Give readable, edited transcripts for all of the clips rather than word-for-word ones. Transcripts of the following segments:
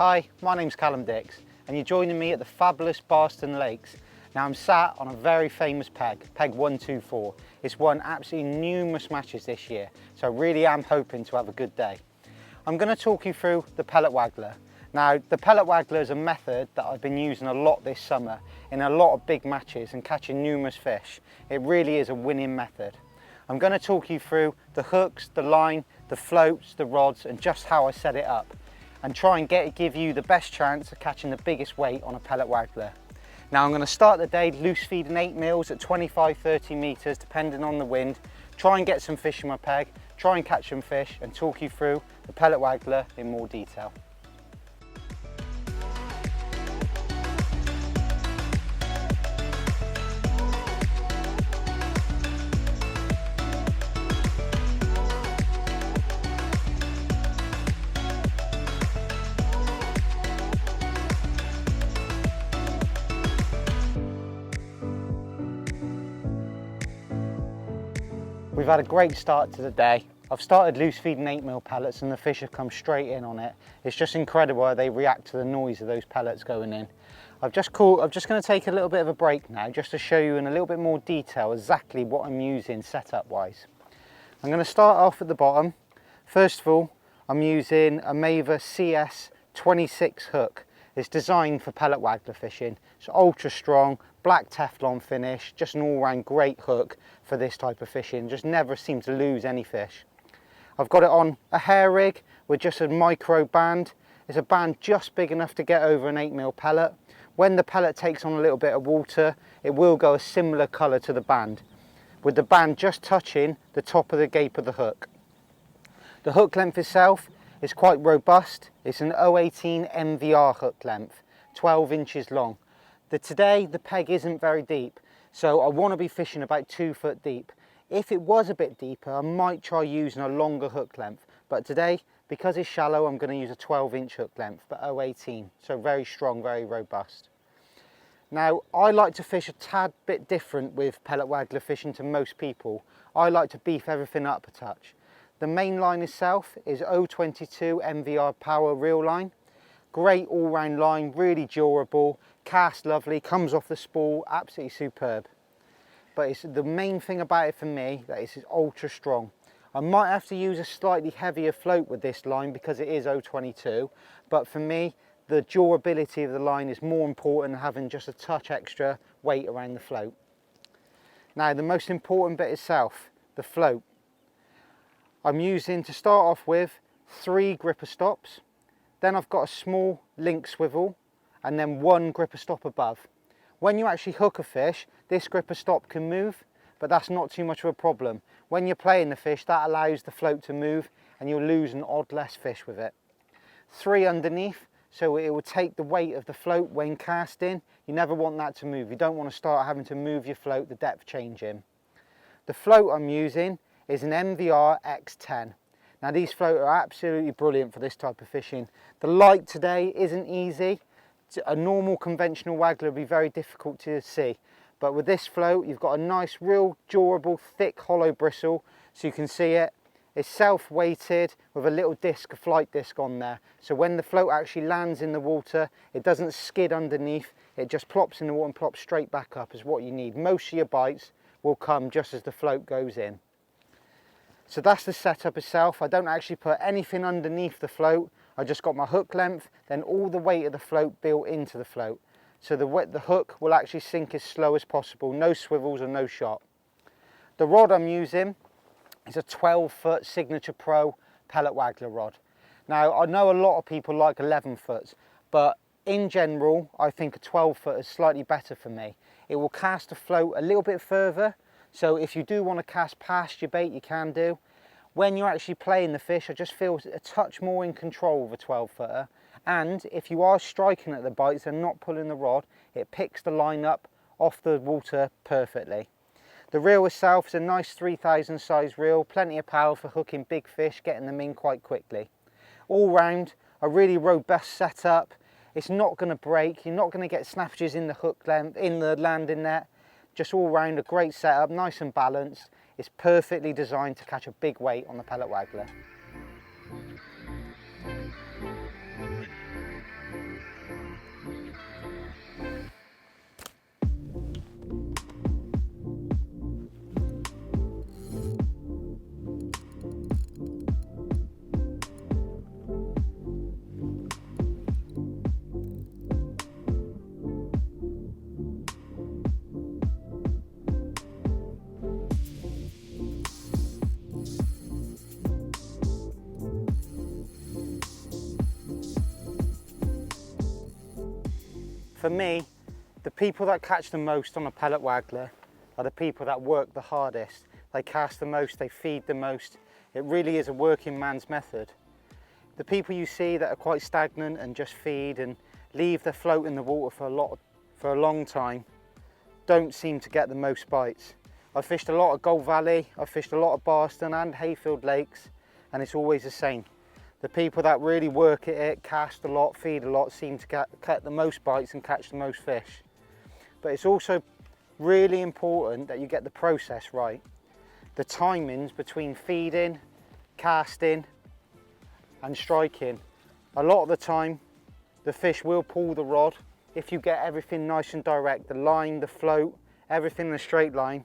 Hi, my name's Callum Dicks and you're joining me at the fabulous Barston Lakes. Now I'm sat on a very famous peg 124. It's won absolutely numerous matches this year, so I really am hoping to have a good day. I'm going to talk you through the Pellet Waggler. Now the Pellet Waggler is a method that I've been using a lot this summer in a lot of big matches and catching numerous fish. It really is a winning method. I'm going to talk you through the hooks, the line, the floats, the rods and just how I set it up, and try and give you the best chance of catching the biggest weight on a Pellet Waggler. Now I'm going to start the day loose feeding 8 mils at 25-30 metres depending on the wind, try and get some fish in my peg, try and catch some fish and talk you through the Pellet Waggler in more detail. We've had a great start to the day. I've started loose feeding 8 mil pellets and the fish have come straight in on it. It's just incredible how they react to the noise of those pellets going in. I'm just going to take a little bit of a break now just to show you in a little bit more detail exactly what I'm using setup wise. I'm going to start off at the bottom. First of all, I'm using a Maver CS 26 hook. It's designed for pellet waggler fishing. It's ultra strong, black Teflon finish, just an all-round great hook for this type of fishing. Just never seem to lose any fish. I've got it on a hair rig with just a micro band. It's a band just big enough to get over an 8 mil pellet. When the pellet takes on a little bit of water, it will go a similar colour to the band, with the band just touching the top of the gape of the hook. The hook length itself is quite robust. It's an 018 MVR hook length, 12 inches long. Today the peg isn't very deep, so I want to be fishing about 2 foot deep. If it was a bit deeper, I might try using a longer hook length, but today, because it's shallow, I'm going to use a 12-inch hook length, but 018, so very strong, very robust. Now, I like to fish a tad bit different with pellet waggler fishing to most people. I like to beef everything up a touch. The main line itself is 022 MVR power reel line. Great all-round line, really durable, cast lovely, comes off the spool, absolutely superb. But it's the main thing about it for me that it's ultra strong. I might have to use a slightly heavier float with this line because it is 022, but for me the durability of the line is more important than having just a touch extra weight around the float. Now the most important bit itself, the float. I'm using, to start off with, 3 gripper stops. Then I've got a small link swivel and then 1 gripper stop above. When you actually hook a fish, this gripper stop can move, but that's not too much of a problem. When you're playing the fish, that allows the float to move and you'll lose an odd less fish with it. 3 underneath, so it will take the weight of the float when casting. You never want that to move. You don't want to start having to move your float, the depth changing. The float I'm using is an MVR X10. Now these float are absolutely brilliant for this type of fishing. The light today isn't easy. A normal conventional waggler would be very difficult to see, but with this float you've got a nice, real durable, thick, hollow bristle, so you can see it. It's self-weighted with a little disc, a flight disc on there, so when the float actually lands in the water, it doesn't skid underneath, it just plops in the water and plops straight back up is what you need. Most of your bites will come just as the float goes in. So that's the setup itself. I don't actually put anything underneath the float. I just got my hook length, then all the weight of the float built into the float. So the hook will actually sink as slow as possible, no swivels and no shot. The rod I'm using is a 12-foot Signature Pro pellet waggler rod. Now I know a lot of people like 11-foots, but in general I think a 12-foot is slightly better for me. It will cast the float a little bit further, so if you do want to cast past your bait, you can do. When you're actually playing the fish, I just feel a touch more in control with a 12-footer. And if you are striking at the bites and not pulling the rod, it picks the line up off the water perfectly. The reel itself is a nice 3000 size reel, plenty of power for hooking big fish, getting them in quite quickly. All round, a really robust setup. It's not going to break, you're not going to get snappages in the hook length, in the landing net. Just all round a great setup, nice and balanced. It's perfectly designed to catch a big weight on the pellet waggler. For me, the people that catch the most on a pellet waggler are the people that work the hardest. They cast the most, they feed the most. It really is a working man's method. The people you see that are quite stagnant and just feed and leave their float in the water for a long time don't seem to get the most bites. I've fished a lot of Gold Valley, I've fished a lot of Barston and Hayfield lakes, and it's always the same. The people that really work at it, cast a lot, feed a lot, seem to get the most bites and catch the most fish. But it's also really important that you get the process right. The timings between feeding, casting and striking. A lot of the time the fish will pull the rod if you get everything nice and direct, the line, the float, everything in a straight line.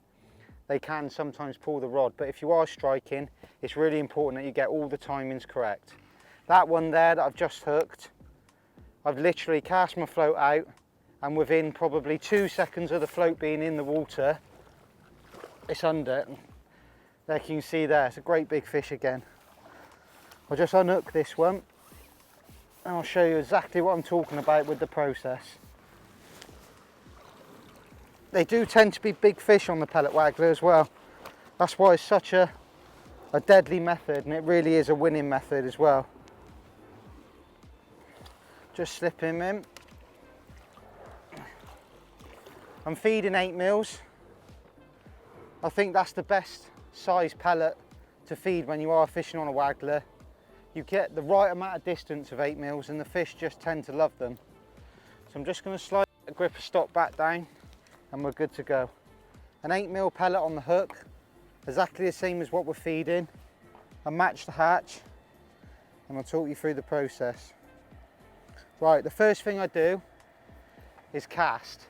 They can sometimes pull the rod, but if you are striking, it's really important that you get all the timings correct. That one there that I've just hooked, I've literally cast my float out, and within probably 2 seconds of the float being in the water, it's under. Like you can see there, it's a great big fish again. I'll just unhook this one and I'll show you exactly what I'm talking about with the process. They do tend to be big fish on the pellet waggler as well. That's why it's such a deadly method, and it really is a winning method as well. Just slip him in. I'm feeding 8 mils. I think that's the best size pellet to feed when you are fishing on a waggler. You get the right amount of distance of 8 mils and the fish just tend to love them. So I'm just going to slide the gripper stop back down and we're good to go. An 8 mil pellet on the hook, exactly the same as what we're feeding. I match the hatch and I'll talk you through the process. Right, the first thing I do is cast.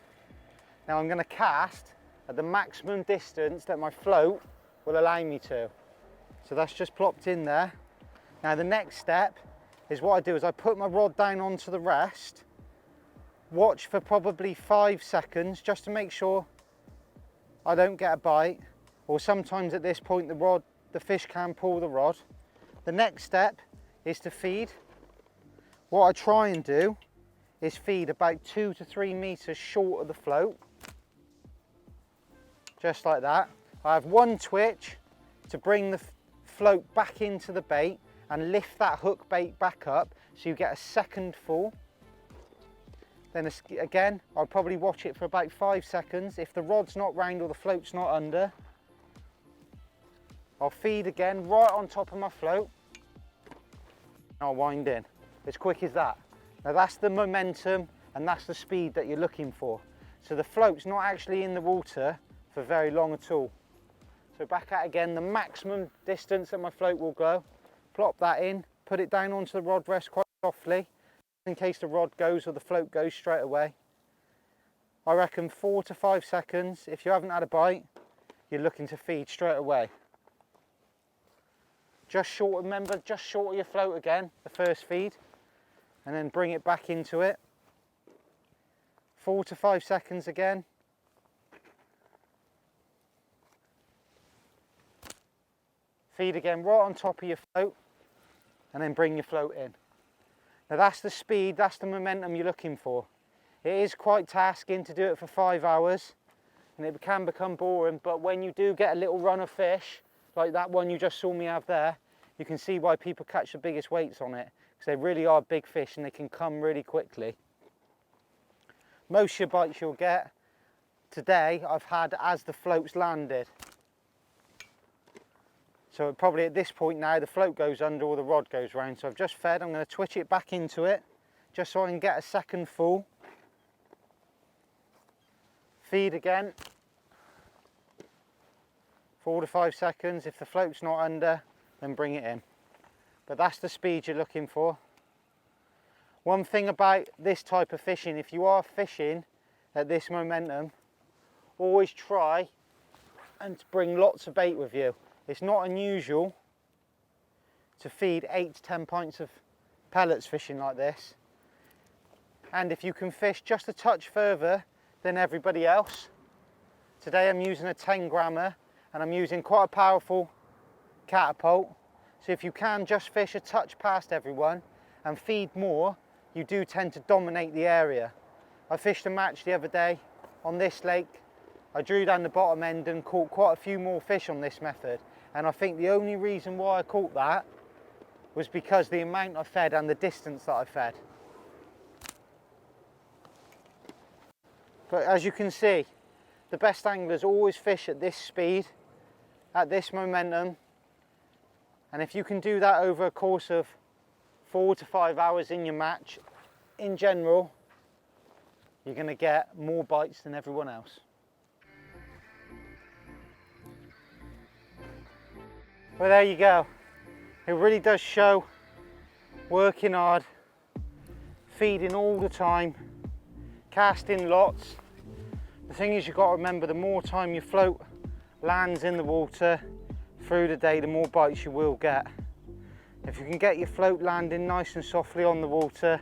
Now I'm going to cast at the maximum distance that my float will allow me to. So that's just plopped in there. Now the next step is what I do is I put my rod down onto the rest, watch for probably 5 seconds just to make sure I don't get a bite, or sometimes at this point the fish can pull the rod. The next step is to feed. What I try and do is feed about 2 to 3 meters short of the float, just like that. I have one twitch to bring the float back into the bait and lift that hook bait back up so you get a second full. Then again, I'll probably watch it for about 5 seconds. If the rod's not round or the float's not under, I'll feed again right on top of my float. I'll wind in, as quick as that. Now that's the momentum and that's the speed that you're looking for. So the float's not actually in the water for very long at all. So back out again, the maximum distance that my float will go. Plop that in, put it down onto the rod rest quite softly, in case the rod goes or the float goes straight away. I reckon 4 to 5 seconds. If you haven't had a bite, you're looking to feed straight away. Just short, remember, just short of your float again, the first feed, and then bring it back into it. 4 to 5 seconds again. Feed again right on top of your float and then bring your float in. Now that's the speed, that's the momentum you're looking for. It is quite tasking to do it for 5 hours and it can become boring, but when you do get a little run of fish, like that one you just saw me have there, you can see why people catch the biggest weights on it, because they really are big fish and they can come really quickly. Most of your bites you'll get today I've had as the float's landed. So probably at this point now the float goes under or the rod goes round. So I've just fed, I'm going to twitch it back into it just so I can get a second full. Feed again. 4 to 5 seconds. If the float's not under, then bring it in. But that's the speed you're looking for. One thing about this type of fishing, if you are fishing at this momentum, always try and bring lots of bait with you. It's not unusual to feed 8 to 10 pints of pellets fishing like this. And if you can fish just a touch further than everybody else, today I'm using a 10 grammer and I'm using quite a powerful catapult. So if you can just fish a touch past everyone and feed more, you do tend to dominate the area. I fished a match the other day on this lake. I drew down the bottom end and caught quite a few more fish on this method. And I think the only reason why I caught that was because the amount I fed and the distance that I fed. But as you can see, the best anglers always fish at this speed, at this momentum. And if you can do that over a course of 4 to 5 hours in your match, in general, you're going to get more bites than everyone else. Well, there you go. It really does show working hard, feeding all the time, casting lots. The thing is, you've got to remember, the more time your float lands in the water through the day, the more bites you will get. If you can get your float landing nice and softly on the water,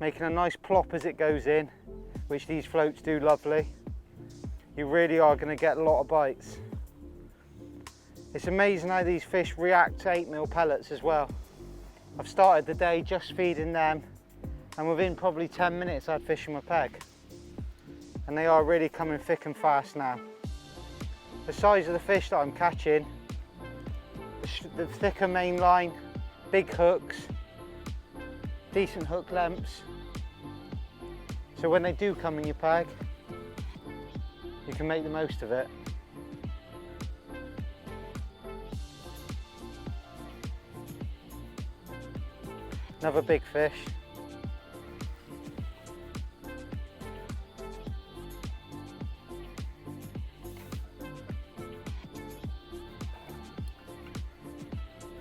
making a nice plop as it goes in, which these floats do lovely, you really are going to get a lot of bites. It's amazing how these fish react to 8mm pellets as well. I've started the day just feeding them, and within probably 10 minutes I'd fish them a peg. And they are really coming thick and fast now. The size of the fish that I'm catching, the thicker main line, big hooks, decent hook lengths. So when they do come in your peg, you can make the most of it. Another big fish.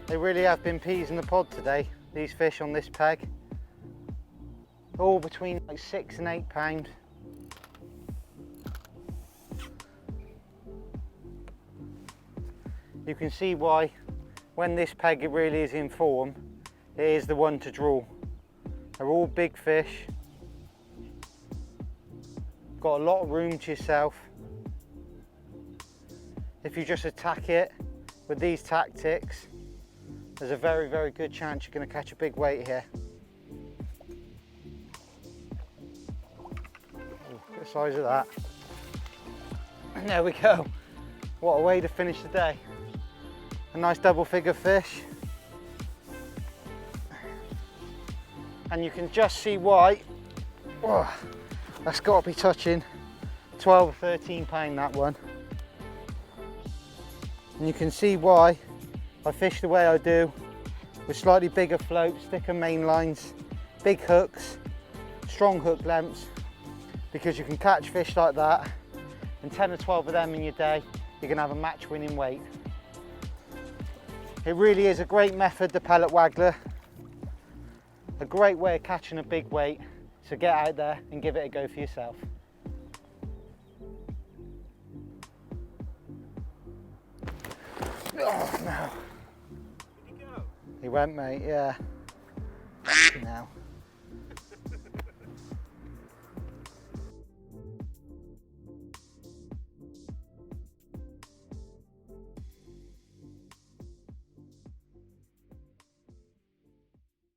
They really have been peas in the pod today, these fish on this peg. All between like 6 and 8 pound. You can see why, when this peg really is in form, it is the one to draw. They're all big fish. Got a lot of room to yourself. If you just attack it with these tactics, there's a very, very good chance you're going to catch a big weight here. Ooh, look at the size of that. And there we go. What a way to finish the day. A nice double figure fish. And you can just see why, that's got to be touching 12 or 13 pound, that one. And you can see why I fish the way I do, with slightly bigger floats, thicker main lines, big hooks, strong hook lengths, because you can catch fish like that, and 10 or 12 of them in your day, you're going to have a match winning weight. It really is a great method, the pellet waggler. A great way of catching a big weight, so get out there and give it a go for yourself. Oh no. Did he go? He went, mate, yeah. Now.